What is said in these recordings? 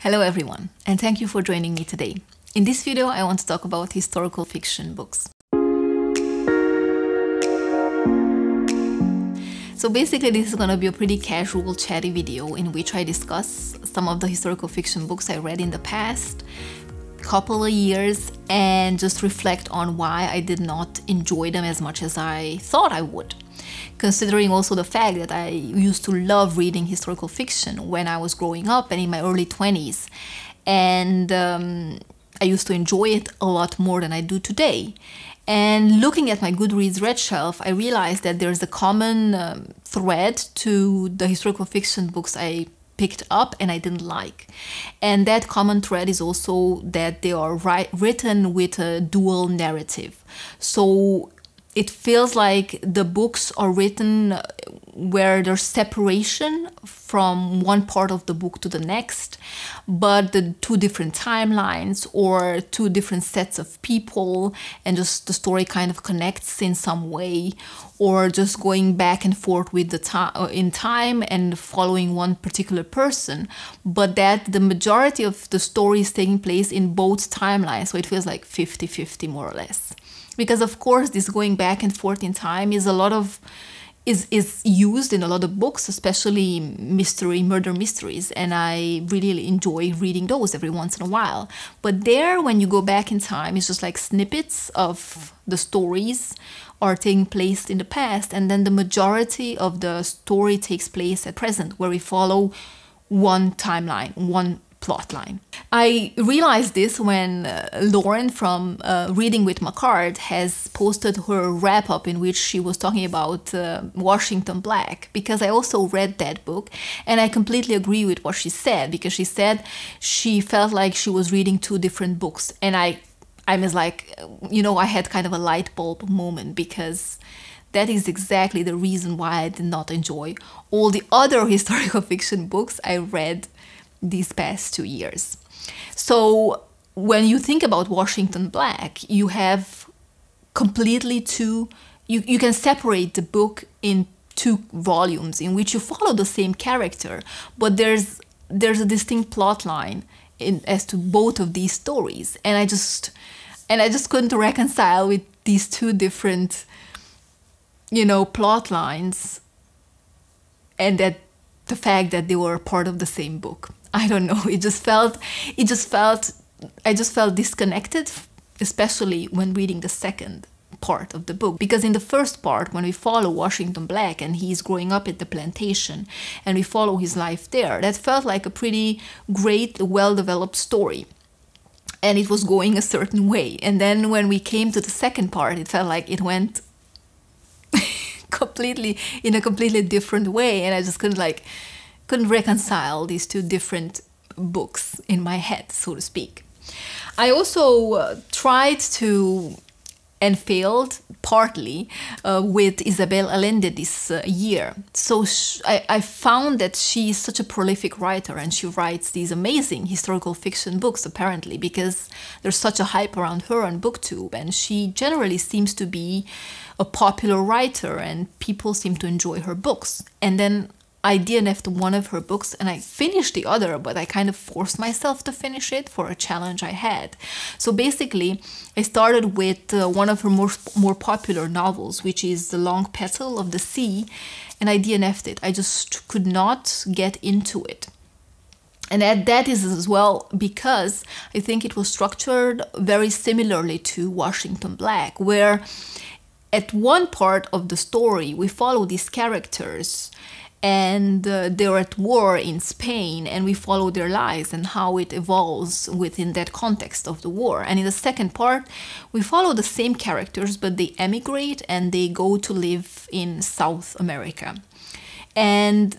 Hello everyone, and thank you for joining me today. In this video, I want to talk about historical fiction books. So basically, this is going to be a pretty casual, chatty video in which I discuss some of the historical fiction books I read in the past couple of years and just reflect on why I did not enjoy them as much as I thought I would. Considering also the fact that I used to love reading historical fiction when I was growing up and in my early 20s. And I used to enjoy it a lot more than I do today. And looking at my Goodreads read shelf, I realized that there's a common thread to the historical fiction books I picked up and I didn't like. And that common thread is also that they are written with a dual narrative. So it feels like the books are written where there's separation from one part of the book to the next, but the two different timelines or two different sets of people, and just the story kind of connects in some way, or just going back and forth with the in time and following one particular person, but that the majority of the story is taking place in both timelines, so it feels like 50-50 more or less. Because of course this going back and forth in time is is used in a lot of books, especially murder mysteries, and I really enjoy reading those every once in a while. But there, when you go back in time, it's just like snippets of the stories are taking place in the past, and then the majority of the story takes place at present, where we follow one timeline, one plot line. I realized this when Lauren from Reading with Macard has posted her wrap-up in which she was talking about Washington Black, because I also read that book and I completely agree with what she said, because she said she felt like she was reading two different books, and I was like, you know, I had kind of a light bulb moment, because that is exactly the reason why I did not enjoy all the other historical fiction books I read these past 2 years. So when you think about Washington Black, you have completely two, you can separate the book in two volumes in which you follow the same character, but there's a distinct plot line as to both of these stories, and I just couldn't reconcile with these two different, you know, plot lines, and that the fact that they were part of the same book. I don't know, I just felt disconnected, especially when reading the second part of the book. Because in the first part, when we follow Washington Black and he's growing up at the plantation and we follow his life there, that felt like a pretty great, well-developed story. And it was going a certain way. And then when we came to the second part, it felt like it went in a completely different way, and I just couldn't reconcile these two different books in my head, so to speak. I also tried to, and failed partly, with Isabel Allende this year. So I found that she is such a prolific writer, and she writes these amazing historical fiction books, apparently, because there's such a hype around her on BookTube, and she generally seems to be a popular writer and people seem to enjoy her books. And then I DNF'd one of her books and I finished the other, but I kind of forced myself to finish it for a challenge I had. So basically, I started with one of her more popular novels, which is The Long Petal of the Sea, and I DNF'd it. I just could not get into it. And that is as well because I think it was structured very similarly to Washington Black, where at one part of the story we follow these characters and they're at war in Spain, and we follow their lives and how it evolves within that context of the war. And in the second part, we follow the same characters, but they emigrate and they go to live in South America. And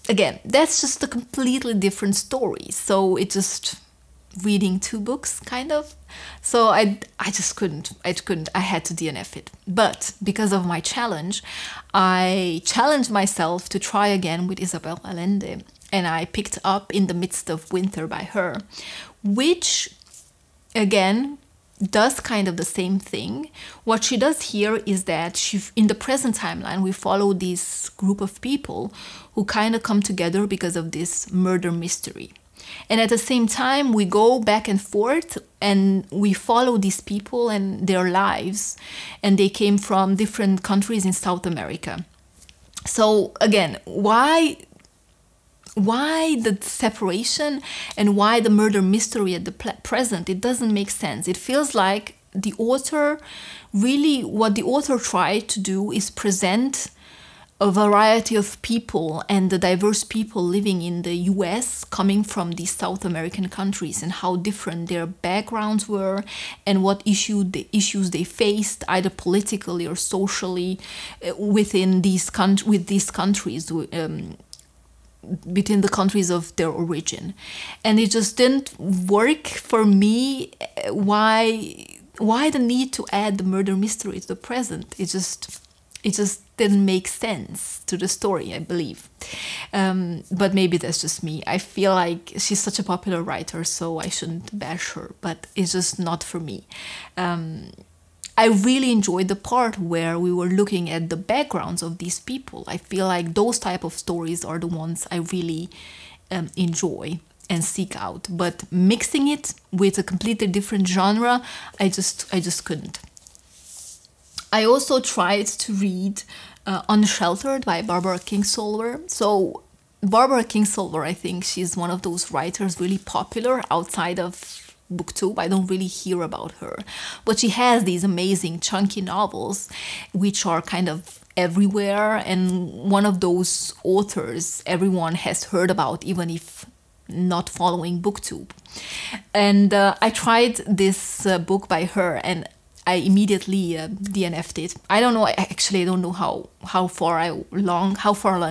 again, that's just a completely different story. So it just reading two books, kind of. So I just couldn't, I had to DNF it. But because of my challenge, I challenged myself to try again with Isabel Allende, and I picked up In the Midst of Winter by her, which again does kind of the same thing. What she does here is that in the present timeline, we follow this group of people who kind of come together because of this murder mystery. And at the same time, we go back and forth and we follow these people and their lives. And they came from different countries in South America. So again, why the separation and why the murder mystery at the present? It doesn't make sense. It feels like the author, really what the author tried to do is present a variety of people and the diverse people living in the US coming from these South American countries and how different their backgrounds were and what issues they faced either politically or socially within these countries, between the countries of their origin. And it just didn't work for me. Why the need to add the murder mystery to the present? It just didn't make sense to the story, I believe. But maybe that's just me. I feel like she's such a popular writer, so I shouldn't bash her, but it's just not for me. I really enjoyed the part where we were looking at the backgrounds of these people. I feel like those type of stories are the ones I really enjoy and seek out. But mixing it with a completely different genre, I just couldn't. I also tried to read Unsheltered by Barbara Kingsolver. So Barbara Kingsolver, I think she's one of those writers really popular outside of BookTube. I don't really hear about her, but she has these amazing chunky novels which are kind of everywhere, and one of those authors everyone has heard about, even if not following BookTube. And I tried this book by her and I immediately DNF'd it. I don't know, actually I don't know how far along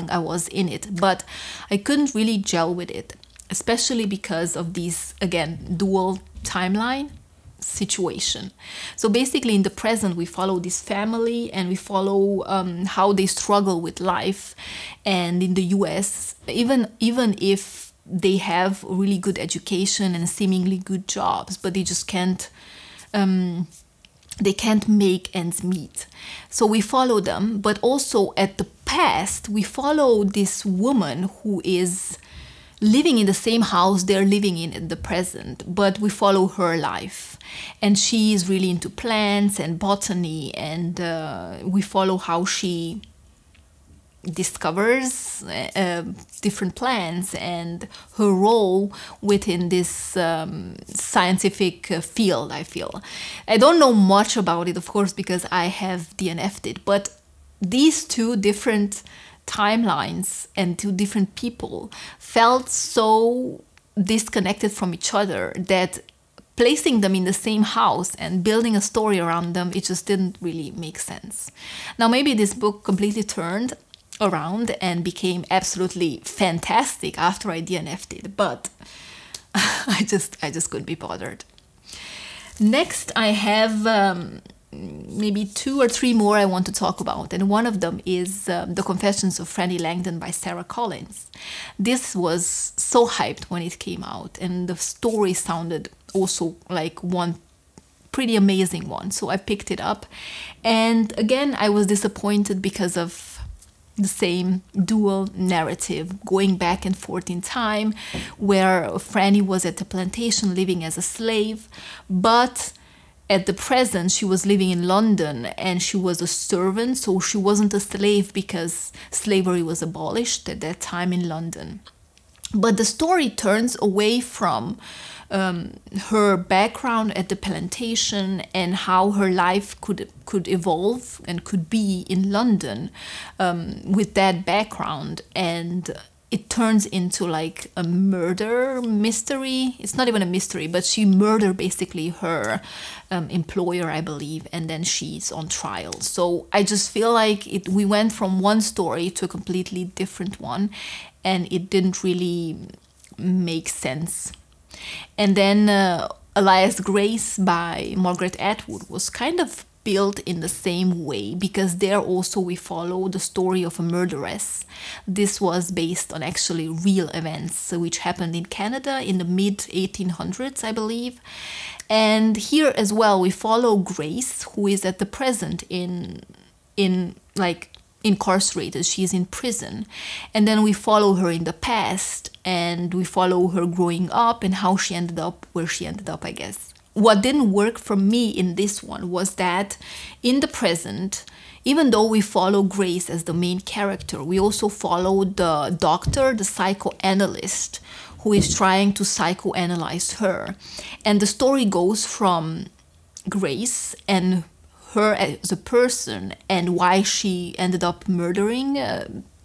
I was in it, but I couldn't really gel with it, especially because of these, again, dual timeline situation. So basically in the present we follow this family and we follow how they struggle with life, and in the US, even if they have really good education and seemingly good jobs, but they just can't make ends meet. So we follow them, but also at the past we follow this woman who is living in the same house they're living in the present, but we follow her life. And she is really into plants and botany, and we follow how she discovers different plants and her role within this scientific field, I feel. I don't know much about it, of course, because I have DNF'd it, but these two different timelines and two different people felt so disconnected from each other that placing them in the same house and building a story around them, it just didn't really make sense. Now maybe this book completely turned around and became absolutely fantastic after I DNF'd it, but I just couldn't be bothered. Next I have maybe 2 or 3 more I want to talk about, and one of them is The Confessions of Frannie Langton by Sara Collins. This was so hyped when it came out, and the story sounded also like one pretty amazing one, so I picked it up. And again, I was disappointed because of the same dual narrative going back and forth in time, where Frannie was at the plantation living as a slave, but at the present she was living in London and she was a servant, so she wasn't a slave because slavery was abolished at that time in London. But the story turns away from her background at the plantation and how her life could evolve and could be in London with that background, and it turns into like a murder mystery. It's not even a mystery, but she murdered basically her employer, I believe, and then she's on trial. So I just feel like we went from one story to a completely different one, and it didn't really make sense. And then Alias Grace by Margaret Atwood was kind of built in the same way, because there also we follow the story of a murderess. This was based on actually real events which happened in Canada in the mid-1800s, I believe. And here as well we follow Grace, who is at the present in like incarcerated, she's in prison. And then we follow her in the past, and we follow her growing up and how she ended up where she ended up, I guess. What didn't work for me in this one was that in the present, even though we follow Grace as the main character, we also follow the doctor, the psychoanalyst, who is trying to psychoanalyze her. And the story goes from Grace and her as a person and why she ended up murdering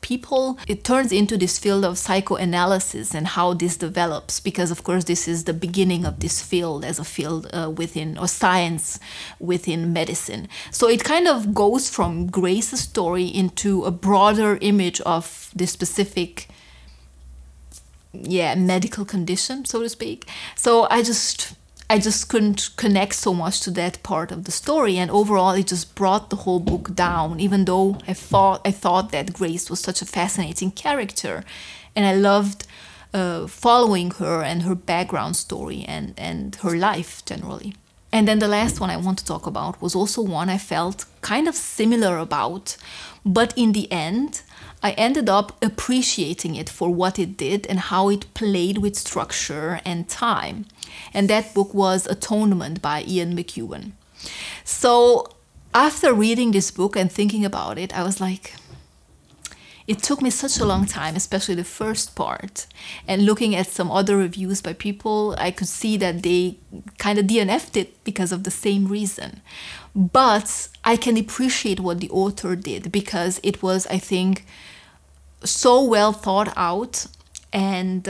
people. It turns into this field of psychoanalysis and how this develops, because of course this is the beginning of this field as a field within, or science within medicine. So it kind of goes from Grace's story into a broader image of this specific medical condition, so to speak. So I just couldn't connect so much to that part of the story, and overall it just brought the whole book down, even though I thought that Grace was such a fascinating character, and I loved following her and her background story and her life generally. And then the last one I want to talk about was also one I felt kind of similar about, but in the end I ended up appreciating it for what it did and how it played with structure and time. And that book was Atonement by Ian McEwan. So after reading this book and thinking about it, I was like, it took me such a long time, especially the first part. And looking at some other reviews by people, I could see that they kind of DNF'd it because of the same reason. But I can appreciate what the author did, because it was, I think, so well thought out and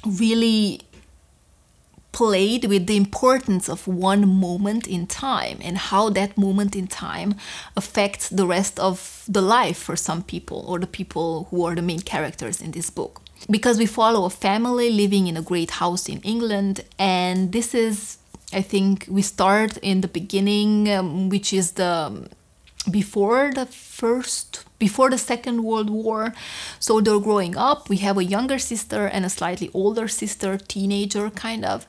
really played with the importance of one moment in time and how that moment in time affects the rest of the life for some people, or the people who are the main characters in this book. Because we follow a family living in a great house in England, and this is, I think, we start in the beginning, which is before the Second World War. So they're growing up. We have a younger sister and a slightly older sister, teenager kind of.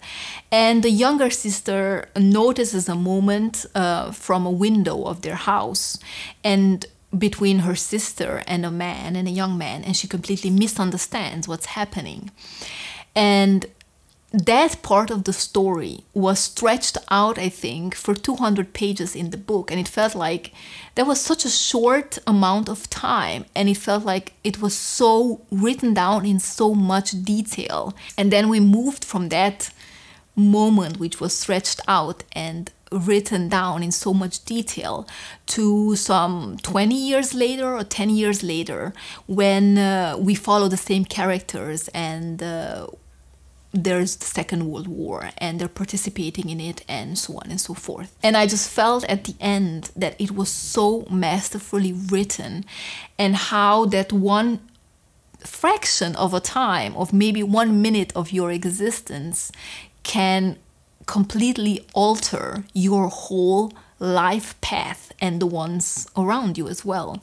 And the younger sister notices a moment from a window of their house, and between her sister and a young man, and she completely misunderstands what's happening. And that part of the story was stretched out, I think, for 200 pages in the book. And it felt like that was such a short amount of time. And it felt like it was so written down in so much detail. And then we moved from that moment, which was stretched out and written down in so much detail, to some 20 years later or 10 years later, when we follow the same characters, and there's the Second World War and they're participating in it, and so on and so forth. And I just felt at the end that it was so masterfully written, and how that one fraction of a time, of maybe 1 minute of your existence, can completely alter your whole life path and the ones around you as well.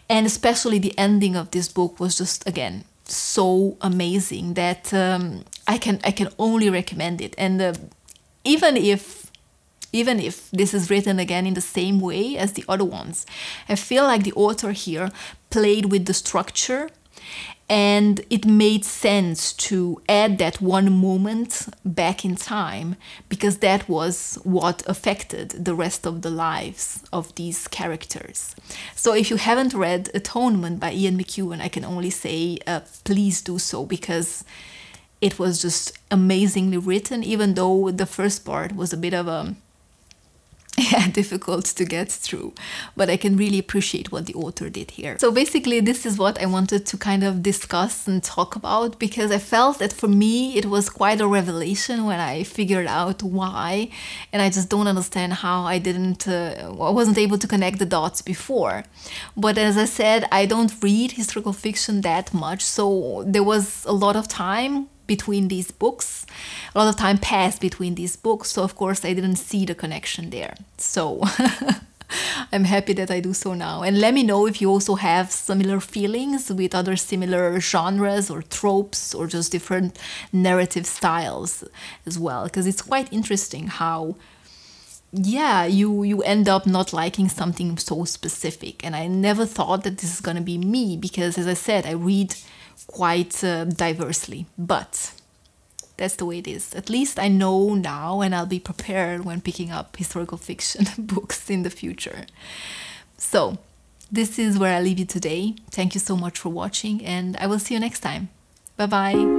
And especially the ending of this book was just, again, so amazing that I can only recommend it. And even if this is written again in the same way as the other ones, I feel like the author here played with the structure, and it made sense to add that one moment back in time, because that was what affected the rest of the lives of these characters. So if you haven't read Atonement by Ian McEwan, I can only say please do so, because it was just amazingly written, even though the first part was a bit of a difficult to get through, but I can really appreciate what the author did here. So basically this is what I wanted to kind of discuss and talk about, because I felt that for me it was quite a revelation when I figured out why, and I just don't understand how I wasn't able to connect the dots before. But as I said, I don't read historical fiction that much, so there was a lot of time between these books. A lot of time passed between these books, so of course I didn't see the connection there. So I'm happy that I do so now. And let me know if you also have similar feelings with other similar genres or tropes, or just different narrative styles as well, because it's quite interesting how yeah, you end up not liking something so specific. And I never thought that this is gonna be me, because as I said, I read quite diversely, but that's the way it is. At least I know now, and I'll be prepared when picking up historical fiction books in the future. So this is where I leave you today. Thank you so much for watching, and I will see you next time. Bye bye.